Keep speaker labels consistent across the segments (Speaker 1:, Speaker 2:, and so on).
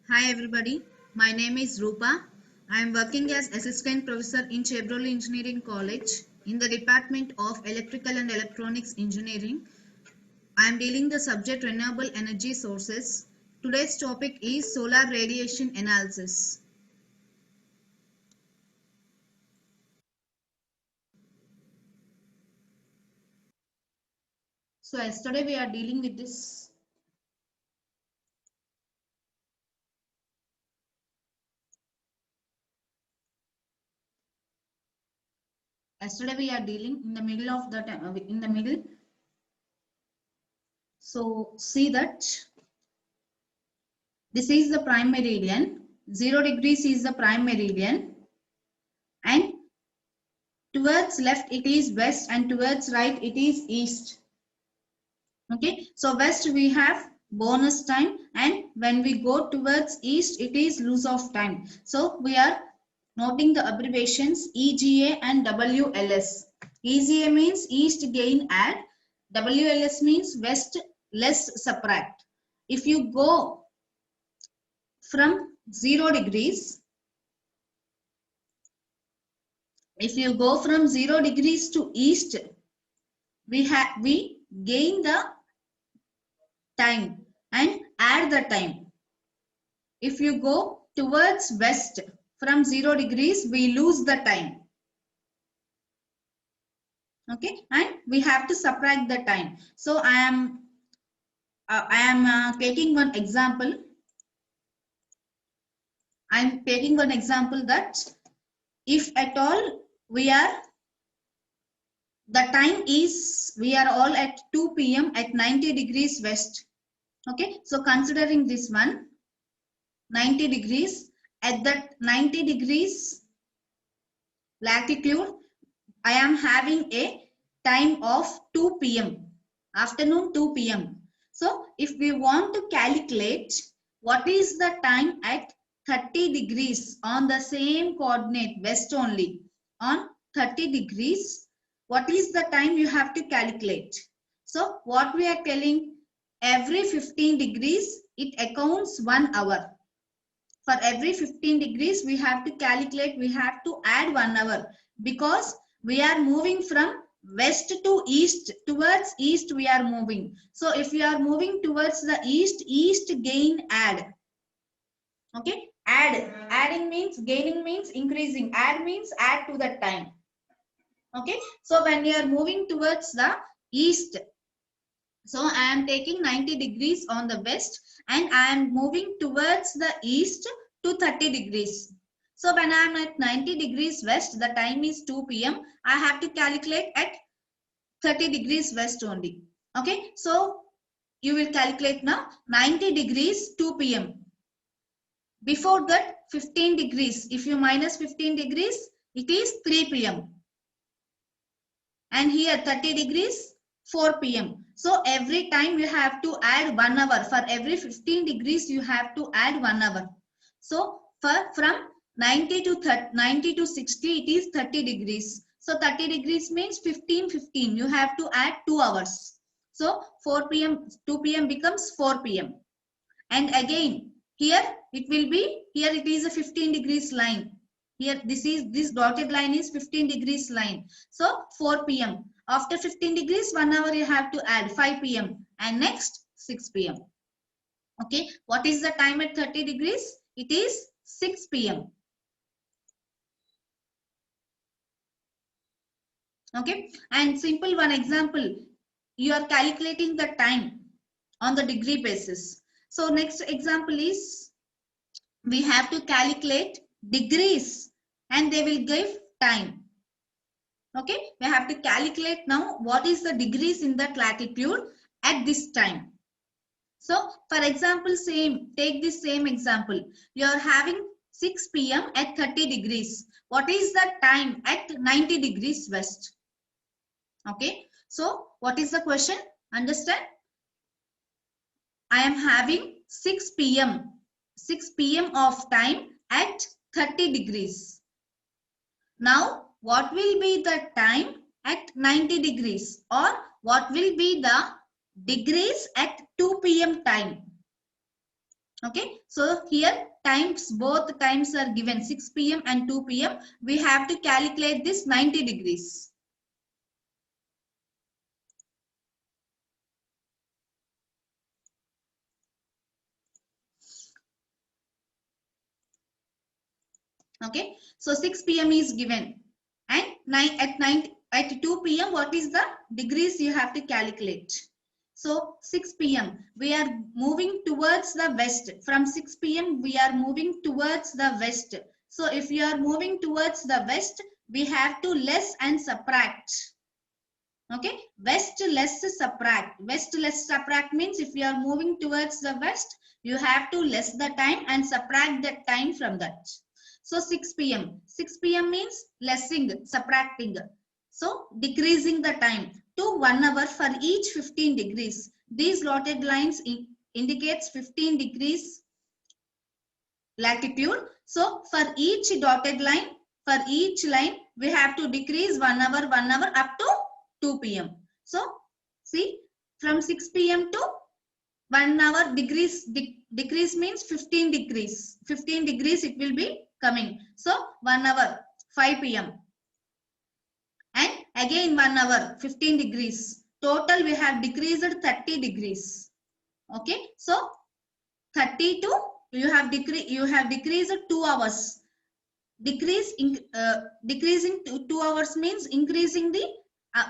Speaker 1: Hi everybody, my name is Rupa. I am working as Assistant Professor in Chevrolet Engineering College in the Department of Electrical and Electronics Engineering. I am dealing the subject Renewable Energy Sources. Today's topic is Solar Radiation Analysis. So yesterday we are dealing with this. Yesterday we are dealing in the middle of the in the middle. So see that this is the prime meridian. 0 degrees is the prime meridian, and towards left it is west and towards right it is east. Okay, so west we have bonus time, and when we go towards east it is loss of time. So we are noting the abbreviations EGA and WLS. EGA means east gain add, WLS means west less subtract. If you go from 0 degrees, if you go from 0 degrees to east, we gain the time and add the time. If you go towards west from 0 degrees, we lose the time. Okay, and we have to subtract the time. So I am taking one example. I am taking one example that if at all we are we are all at 2 p.m. at 90 degrees west. Okay, so considering this one 90 degrees, at that 90 degrees latitude I am having a time of 2 p.m. afternoon 2 p.m. So if we want to calculate what is the time at 30 degrees on the same coordinate west only, on 30 degrees, what is the time you have to calculate? So what we are telling, every 15 degrees it accounts 1 hour. For every 15 degrees we have to calculate, we have to add 1 hour, because we are moving from west to east. Towards east we are moving. So if we are moving towards the east gain add. Okay, adding means, gaining means increasing, add means add to the time. Okay, so when you are moving towards the east, so I am taking 90 degrees on the west and I am moving towards the east to 30 degrees. So when I am at 90 degrees west, the time is 2 p.m. I have to calculate at 30 degrees west only. Okay, so you will calculate now 90 degrees 2 p.m. Before that 15 degrees, if you minus 15 degrees, it is 3 p.m. And here 30 degrees 4 p.m. So every time you have to add 1 hour. For every 15 degrees you have to add 1 hour. So from 90 to 60 it is 30 degrees. So 30 degrees means 15. You have to add 2 hours. So 4 p.m. 2 p.m. becomes 4 p.m. And again here it will be, here it is a 15 degrees line. Here this dotted line is 15 degrees line. So 4 p.m. After 15 degrees 1 hour you have to add 5 p.m. and next 6 p.m. Okay, what is the time at 30 degrees? It is 6 p.m. Okay, and simple one example, you are calculating the time on the degree basis. So next example is, we have to calculate degrees and they will give time. Okay, we have to calculate now what is the degrees in that latitude at this time. So for example, take this same example. You are having 6 p.m. at 30 degrees. What is the time at 90 degrees west? Okay, so what is the question? Understand? I am having 6 p.m. 6 p.m. of time at 30 degrees. Now, what will be the time at 90 degrees, or what will be the degrees at 2 p.m. time? Okay, so here times, both times are given 6 p.m. and 2 p.m. We have to calculate this 90 degrees. Okay, so 6 p.m. is given, and 2 p.m. what is the degrees you have to calculate. So 6 p.m. we are moving towards the west. From 6 p.m. we are moving towards the west. So if you are moving towards the west, we have to less and subtract. Okay, west less subtract. West less subtract means if you are moving towards the west, you have to less the time and subtract that time from that. So 6 p.m. 6 p.m. means lessing, subtracting. So decreasing the time to 1 hour for each 15 degrees. These dotted lines indicates 15 degrees latitude. So for each dotted line, for each line, we have to decrease 1 hour up to 2 p.m. So see, from 6 p.m. to 1 hour decrease means 15 degrees. 15 degrees it will be coming. So 1 hour 5 p.m. and again 1 hour 15 degrees. Total we have decreased 30 degrees. Okay, so 30 to you have decreased 2 hours. Decreasing to 2 hours means increasing the uh,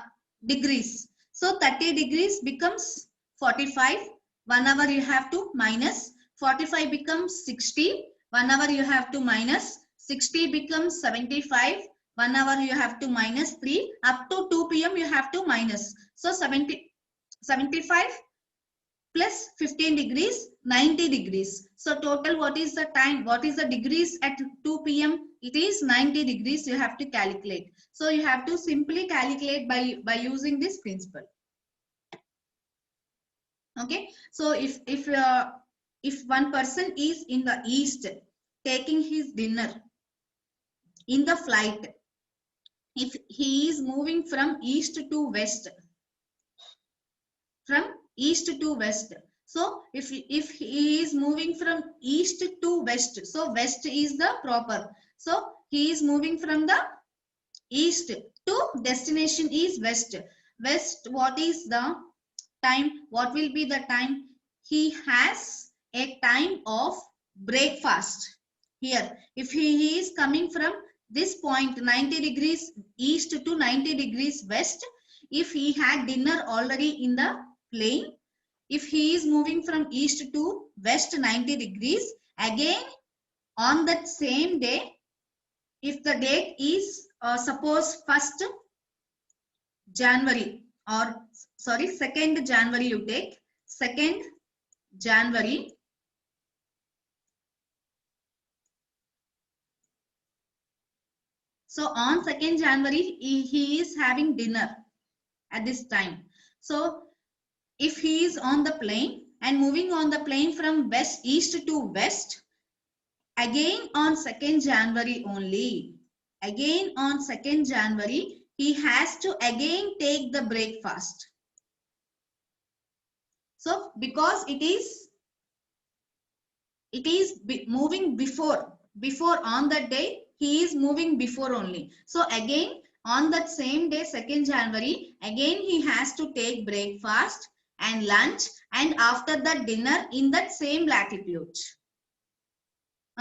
Speaker 1: degrees. So 30 degrees becomes 45. 1 hour you have to minus. 45 becomes 60. 1 hour you have to minus. 60 becomes 75. 1 hour you have to minus 3. Up to 2 p.m. you have to minus. So 75 plus 15 degrees, 90 degrees. So total what is the time? What is the degrees at 2 p.m.? It is 90 degrees you have to calculate. So you have to simply calculate by using this principle. Okay. So if one person is in the east taking his dinner in the flight, if he is moving from east to west, from east to west. So if he is moving from east to west, so west is the proper. So he is moving from the east to destination is west. West, what is the time? What will be the time? He has a time of breakfast. Here, if he is coming from this point 90 degrees east to 90 degrees west, if he had dinner already in the plane, if he is moving from east to west 90 degrees, again on that same day, if the date is suppose 1st January or sorry 2nd January, you take 2nd January. So on 2nd January, he is having dinner at this time. So if he is on the plane and moving on the plane from east to west, again on 2nd January only, again on 2nd January, he has to again take the breakfast. So because it is moving before on that day, he is moving before only. So again on that same day 2nd January, again he has to take breakfast and lunch and after that dinner in that same latitude.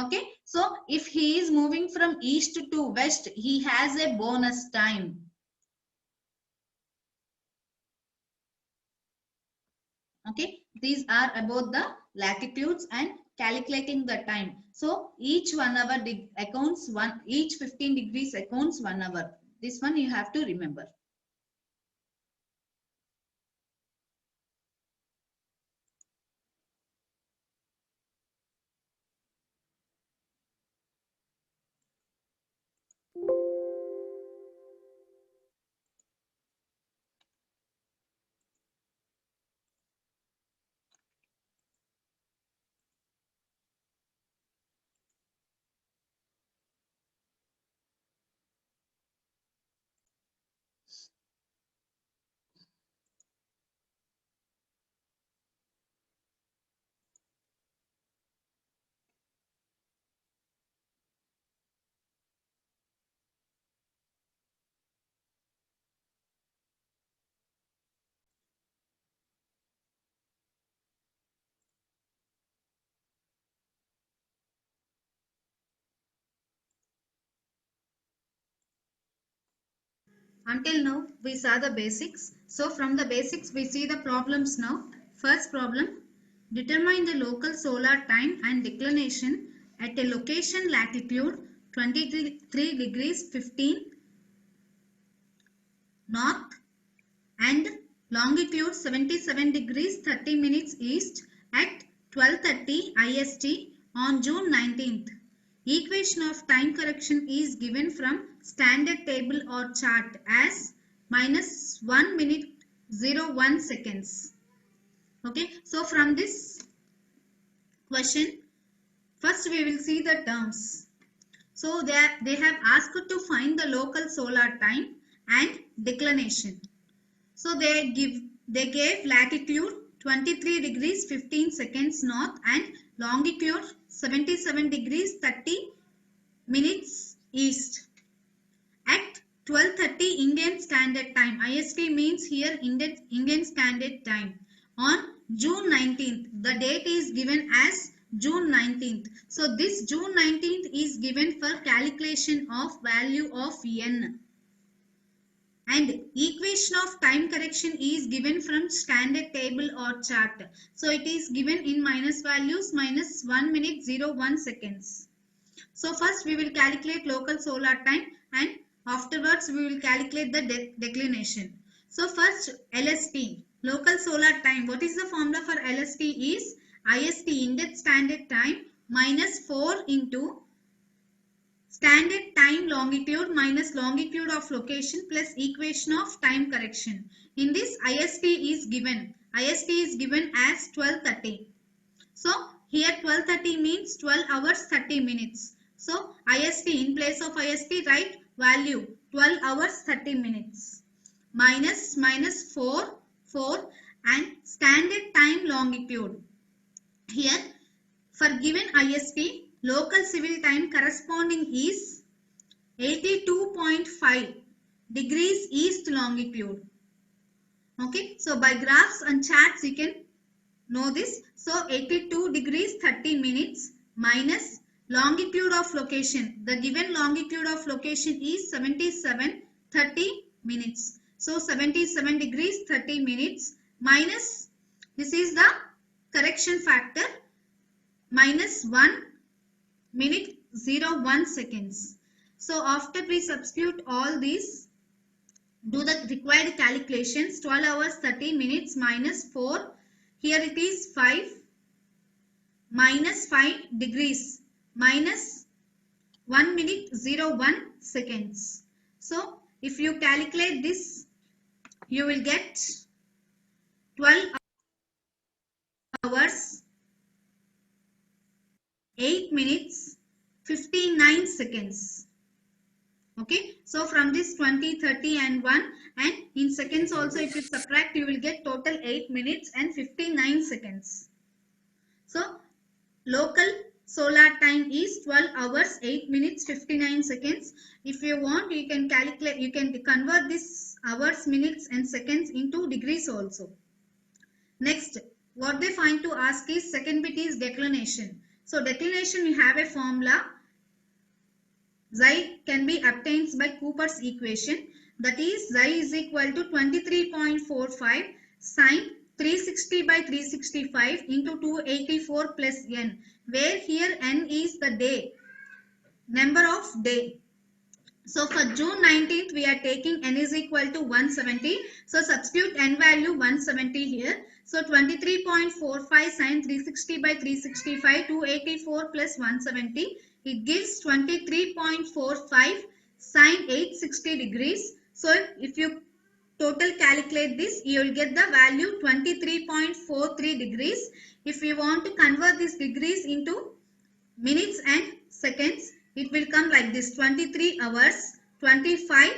Speaker 1: Okay, so if he is moving from east to west, he has a bonus time. Okay, these are about the latitudes and calculating the time. So each 1 hour accounts each 15 degrees accounts 1 hour. This one you have to remember. Until now, we saw the basics. So from the basics, we see the problems now. First problem, determine the local solar time and declination at a location latitude 23 degrees 15 north and longitude 77 degrees 30 minutes east at 12:30 IST on June 19th. Equation of time correction is given from standard table or chart as minus 1 minute 01 seconds. Okay, so from this question, first we will see the terms. So they have asked to find the local solar time and declination. So they gave latitude 23 degrees 15 seconds north and longitude 77 degrees 30 minutes east at 12:30 Indian Standard Time. IST means here Indian Standard Time on June 19th. The date is given as June 19th. So this June 19th is given for calculation of value of n. And equation of time correction is given from standard table or chart. So it is given in minus values minus 1 minute 01 seconds. So first we will calculate local solar time and afterwards we will calculate the declination. So first LST, local solar time. What is the formula for LST is IST, Indian Standard Time, minus 4 into standard time longitude minus longitude of location plus equation of time correction. In this IST is given. IST is given as 12:30. So here 12:30 means 12 hours 30 minutes. So IST, in place of IST write value 12 hours 30 minutes minus 4 and standard time longitude. Here for given IST, local civil time corresponding is 82.5 degrees east longitude. Okay, so by graphs and charts you can know this. So 82 degrees 30 minutes minus longitude of location. The given longitude of location is 77 30 minutes. So 77 degrees 30 minutes minus, this is the correction factor, minus 1 minute 01 seconds. So after we substitute all these, do the required calculations. 12 hours 30 minutes minus 4, here it is 5, minus 5 degrees minus 1 minute 01 seconds. So if you calculate this, you will get 12 hours 8 minutes 59 seconds. Okay, so from this 20, 30 and 1, and in seconds also if you subtract, you will get total 8 minutes and 59 seconds. So local solar time is 12 hours 8 minutes 59 seconds. If you want, you can calculate, you can convert this hours, minutes and seconds into degrees also. Next, what they find to ask is second bit is declination. So declination, we have a formula. Xi can be obtained by Cooper's equation, that is xi is equal to 23.45 sine 360 by 365 into 284 plus n, where here n is the day, number of day. So for June 19th we are taking n is equal to 170. So substitute n value 170 here. So 23.45 sine 360 by 365, 284 plus 170. It gives 23.45 sine 860 degrees. So if you total calculate this, you will get the value 23.43 degrees. If you want to convert these degrees into minutes and seconds, it will come like this: 23 hours 25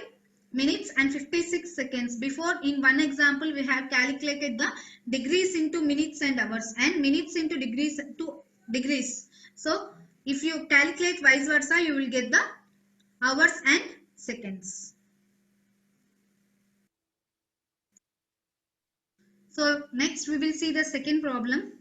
Speaker 1: minutes and 56 seconds. Before, in one example we have calculated the degrees into minutes and hours and minutes into degrees to degrees. So if you calculate vice versa, you will get the hours and seconds. So next we will see the second problem.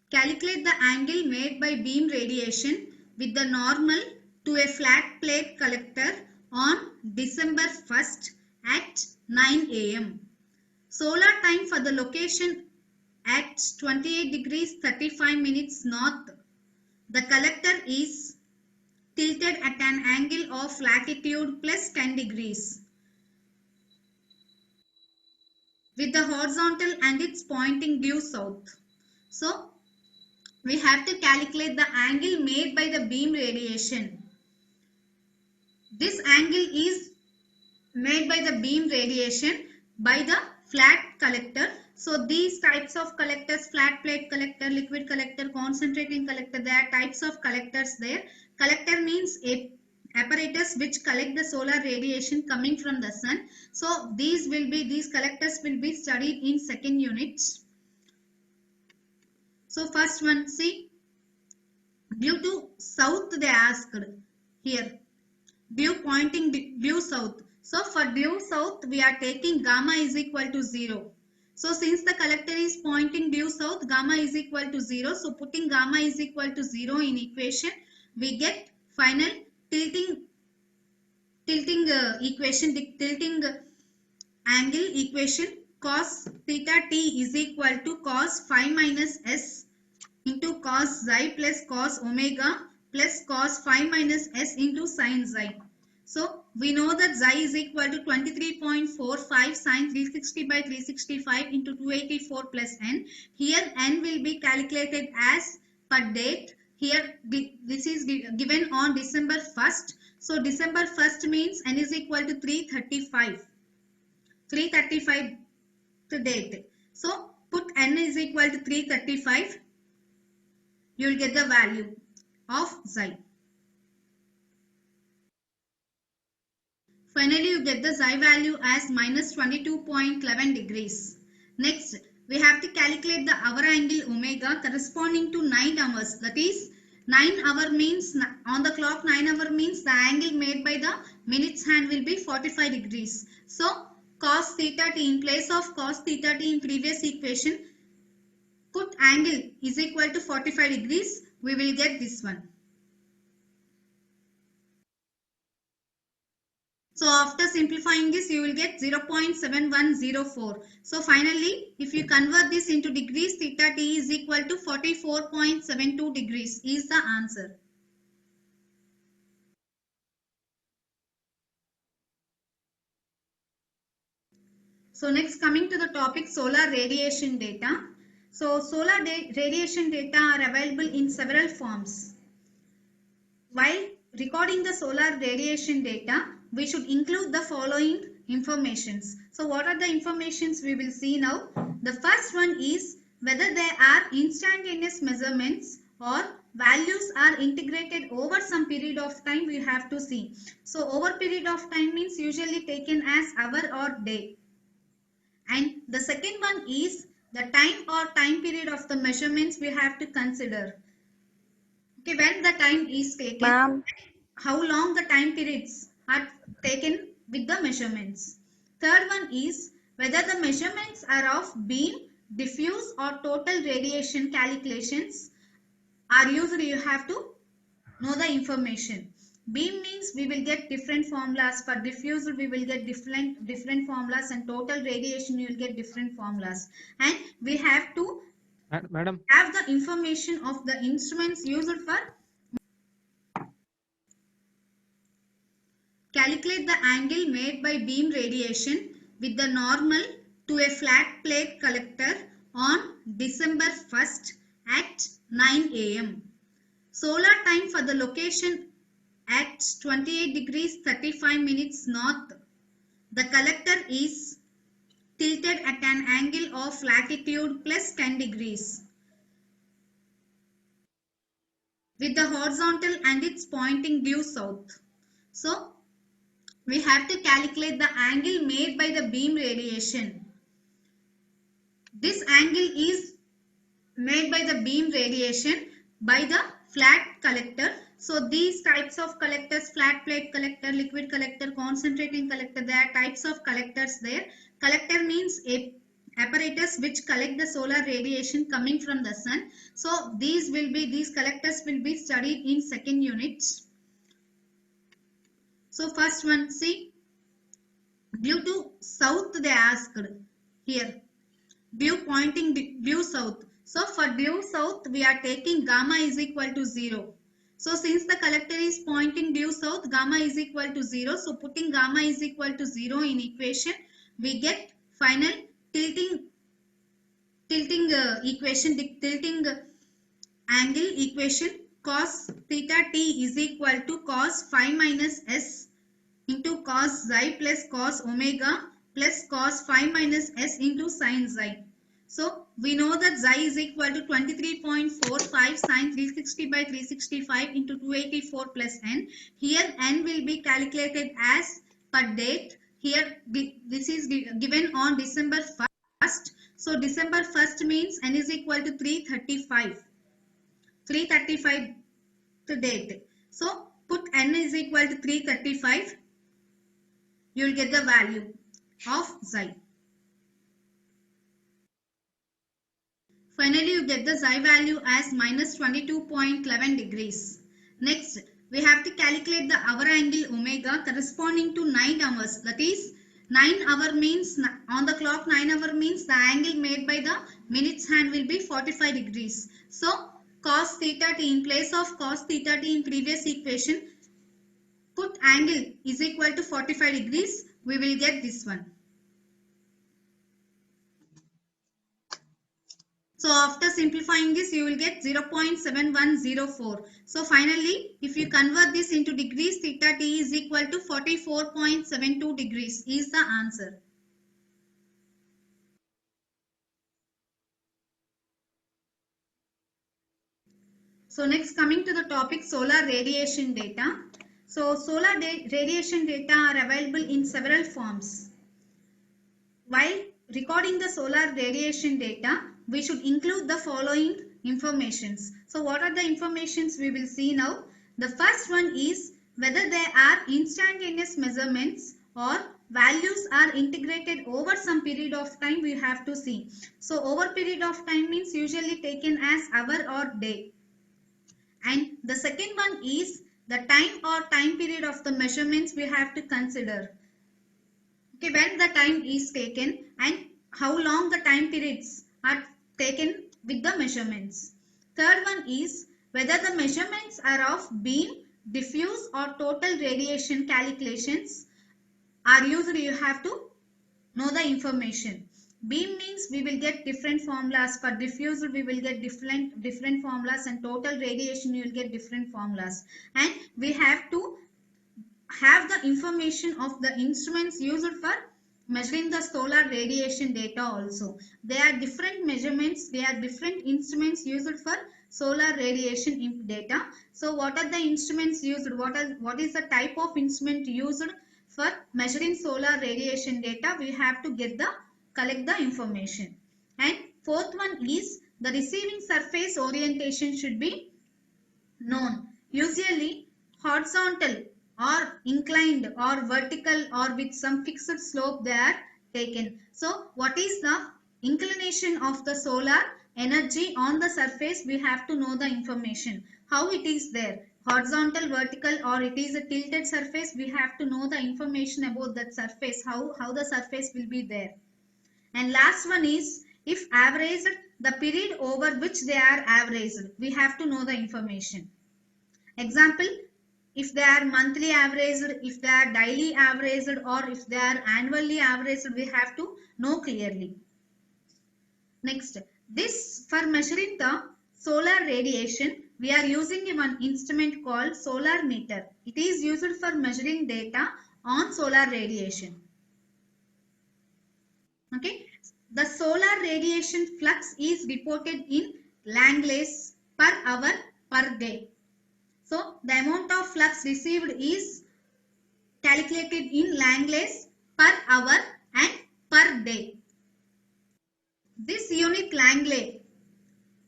Speaker 1: Calculate the angle made by beam radiation with the normal to a flat plate collector on December 1st at 9 am. Solar time for the location at 28 degrees 35 minutes north. The collector is tilted at an angle of latitude plus 10 degrees with the horizontal and it's pointing due south. So we have to calculate the angle made by the beam radiation. This angle is made by the beam radiation by the flat collector. So these types of collectors, flat plate collector, liquid collector, concentrating collector, there are types of collectors there. Collector means a apparatus which collect the solar radiation coming from the sun. So these collectors will be studied in second unit. So first one, see, due to south they asked here, due pointing due south. So for due south we are taking gamma is equal to 0. So since the collector is pointing due south, gamma is equal to 0. So putting gamma is equal to 0 in equation, we get final tilting equation, the tilting angle equation. Cos theta t is equal to cos phi minus s into cos xi plus cos omega plus cos phi minus s into sin xi. So we know that xi is equal to 23.45 sin 360 by 365 into 284 plus n. Here n will be calculated as per date. Here this is given on December 1st. So December 1st means n is equal to 335. 335 to date. So put n is equal to 335. You will get the value of xi. Finally, you get the xi value as minus 22.11 degrees. Next, we have to calculate the hour angle omega corresponding to 9 hours. That is, 9 hour means, on the clock 9 hour means the angle made by the minutes hand will be 45 degrees. So, cos theta t, in place of cos theta t in previous equation, put angle is equal to 45 degrees. We will get this one. So after simplifying this, you will get 0.7104. So finally, if you convert this into degrees, theta t is equal to 44.72 degrees is the answer. So next, coming to the topic solar radiation data. So solar radiation data are available in several forms. While recording the solar radiation data, we should include the following informations. So what are the informations we will see now? The first one is whether there are instantaneous measurements or values are integrated over some period of time we have to see. So over period of time means usually taken as hour or day. And the second one is the time or time period of the measurements we have to consider. Okay, when the time is taken, how long the time periods are taken with the measurements. Third one is whether the measurements are of beam, diffuse or total radiation calculations are used. You have to know the information. Beam means we will get different formulas. For diffuse we will get different formulas, and total radiation you will get different formulas. And we have to
Speaker 2: Madam,
Speaker 1: have the information of the instruments used for calculate the angle made by beam radiation with the normal to a flat plate collector on December 1st at 9 am. Solar time for the location at 28 degrees 35 minutes north. The collector is tilted at an angle of latitude plus 10 degrees with the horizontal and it's pointing due south. So we have to calculate the angle made by the beam radiation. This angle is made by the beam radiation by the flat collector. So these types of collectors, flat plate collector, liquid collector, concentrating collector, there are types of collectors there. Collector means a apparatus which collect the solar radiation coming from the sun. So these collectors will be studied in second unit. So first one, see, due to south they asked here, due south. So for due south we are taking gamma is equal to 0. So since the collector is pointing due south, gamma is equal to 0. So putting gamma is equal to 0 in equation, we get final tilting equation, the tilting angle equation, cos theta t is equal to cos phi minus s into cos xi plus cos omega plus cos phi minus s into sin xi. So we know that xi is equal to 23.45 sin 360 by 365 into 284 plus n. Here n will be calculated as per date. Here this is given on December 1st. So December 1st means n is equal to 335. 335 the date. So put n is equal to 335. You will get the value of xi. Finally, you get the xi value as minus 22.11 degrees. Next, we have to calculate the hour angle omega corresponding to 9 hours. That is, 9 hour means, on the clock 9 hour means the angle made by the minutes hand will be 45 degrees. So, cos theta t, in place of cos theta t in previous equation, put angle is equal to 45 degrees. We will get this one. So after simplifying this, you will get 0.7104. So finally, if you convert this into degrees, theta t is equal to 44.72 degrees is the answer. So next, coming to the topic solar radiation data. So solar radiation data are available in several forms. While recording the solar radiation data, we should include the following informations. So what are the informations we will see now? The first one is whether there are instantaneous measurements or values are integrated over some period of time, we have to see. So over period of time means usually taken as hour or day. And the second one is the time or time period of the measurements we have to consider. Okay, when the time is taken and how long the time periods are taken with the measurements. Third one is whether the measurements are of beam, diffuse or total radiation calculations are used. You have to know the information. Beam means we will get different formulas. For diffuse we will get different formulas, and total radiation you will get different formulas. And we have to have the information of the instruments used for measuring the solar radiation data also. There are different measurements, there are different instruments used for solar radiation data. So what are the instruments used? What is the type of instrument used for measuring solar radiation data? We have to collect the information. And fourth one is the receiving surface orientation should be known. Usually horizontal or inclined or vertical or with some fixed slope they are taken. So what is the inclination of the solar energy on the surface? We have to know the information. How it is there? Horizontal, vertical, or it is a tilted surface? We have to know the information about that surface. How the surface will be there. And last one is if averaged, the period over which they are averaged. We have to know the information. Example, if they are monthly averaged, if they are daily averaged, or if they are annually averaged, we have to know clearly. Next, this for measuring the solar radiation, we are using one instrument called solar meter. It is used for measuring data on solar radiation. Okay, the solar radiation flux is reported in Langlays per hour per day. So the amount of flux received is calculated in Langlays per hour and per day. This unit Langley,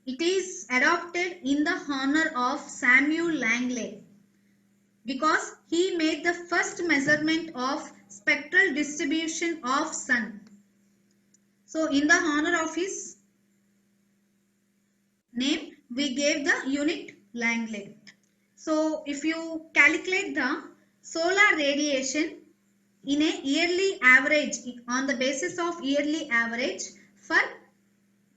Speaker 1: it is adopted in the honor of Samuel Langley because he made the first measurement of spectral distribution of sun. So in the honor of his name, we gave the unit Langley. So if you calculate the solar radiation in a yearly average, on the basis of yearly average for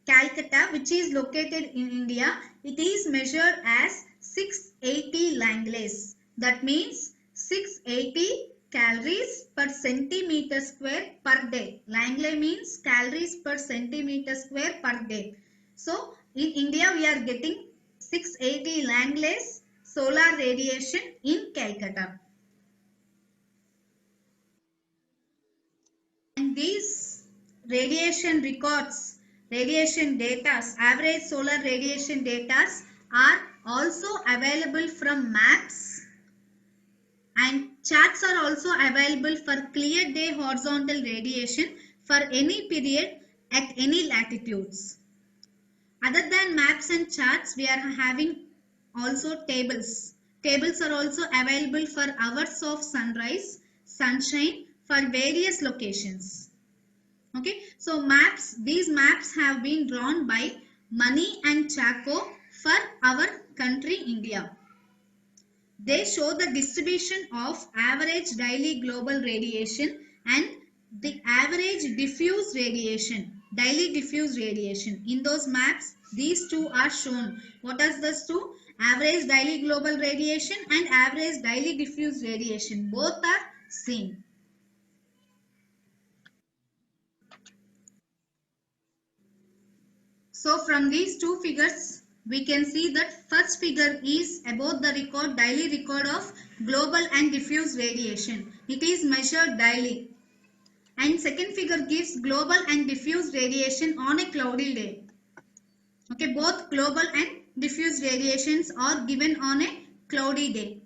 Speaker 1: Calcutta, which is located in India, it is measured as 680 Langlays. That means 680 calories per centimeter square per day. Langley means calories per centimeter square per day. So in India, we are getting 680 Langlays solar radiation in Calcutta. And these radiation records, radiation data, average solar radiation data are also available from maps, and charts are also available for clear day horizontal radiation for any period at any latitudes. Other than maps and charts, we are having also tables. Tables are also available for hours of sunrise, sunshine for various locations. Okay, so maps, these maps have been drawn by Mani and Chaco for our country India. They show the distribution of average daily global radiation and the average diffuse radiation, daily diffuse radiation. In those maps, these two are shown. What are those two? Average daily global radiation and average daily diffuse radiation. Both are seen. So from these two figures, we can see that first figure is about the record, daily record of global and diffuse radiation. It is measured daily. And second figure gives global and diffuse radiation on a cloudy day. Okay, both global and diffuse radiations are given on a cloudy day.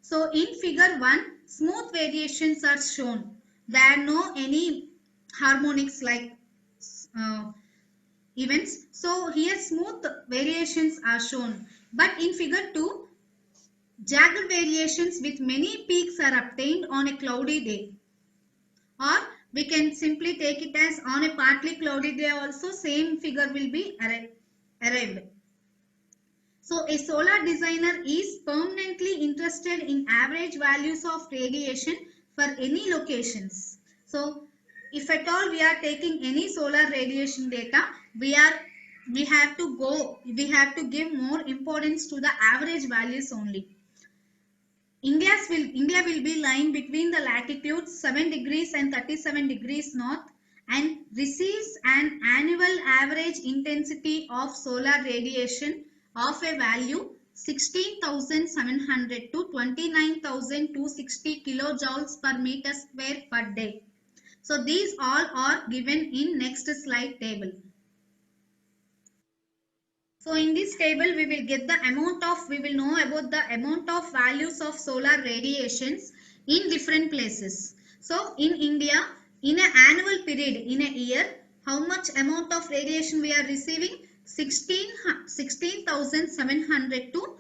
Speaker 1: So in figure 1, smooth variations are shown. There are no any harmonics like events. So here smooth variations are shown. But in figure 2, jagged variations with many peaks are obtained on a cloudy day. Or we can simply take it as on a partly cloudy day also same figure will be arrived. So a solar designer is permanently interested in average values of radiation for any locations. So if at all we are taking any solar radiation data, we have to give more importance to the average values only. India will be lying between the latitudes 7 degrees and 37 degrees north and receives an annual average intensity of solar radiation of a value 16,700 to 29,260 kilojoules per meter square per day. So these all are given in next slide table. So in this table, we will know about the amount of values of solar radiations in different places. So in India, in an annual period, in a year, how much amount of radiation we are receiving? 16,700 to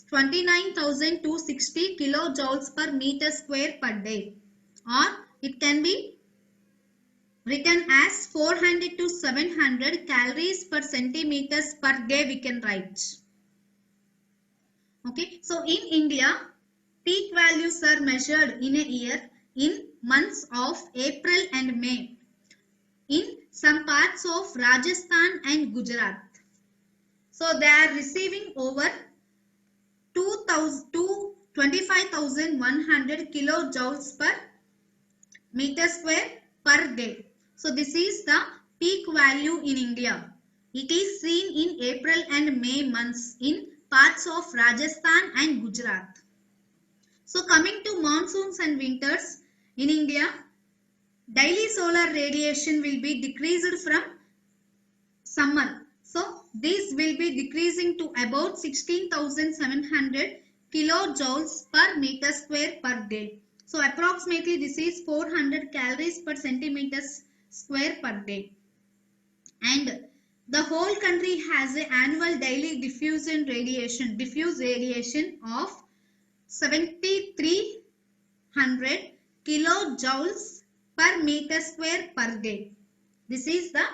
Speaker 1: 29,260 kilojoules per meter square per day. Or it can be written as 400 to 700 calories per centimeters per day we can write. Okay, so in India, peak values are measured in a year in months of April and May in some parts of Rajasthan and Gujarat. So they are receiving over 25,100 kilojoules per meter square per day. So this is the peak value in India. It is seen in April and May months in parts of Rajasthan and Gujarat. So coming to monsoons and winters in India, daily solar radiation will be decreased from summer. So this will be decreasing to about 16,700 kilojoules per meter square per day. So approximately this is 400 calories per centimeter square per day. And the whole country has an annual daily diffuse radiation of 7,300 kilojoules per meter square per day. This is the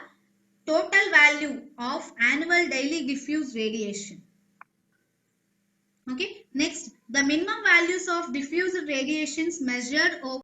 Speaker 1: total value of annual daily diffuse radiation. Okay, next, the minimum values of diffuse radiations measured over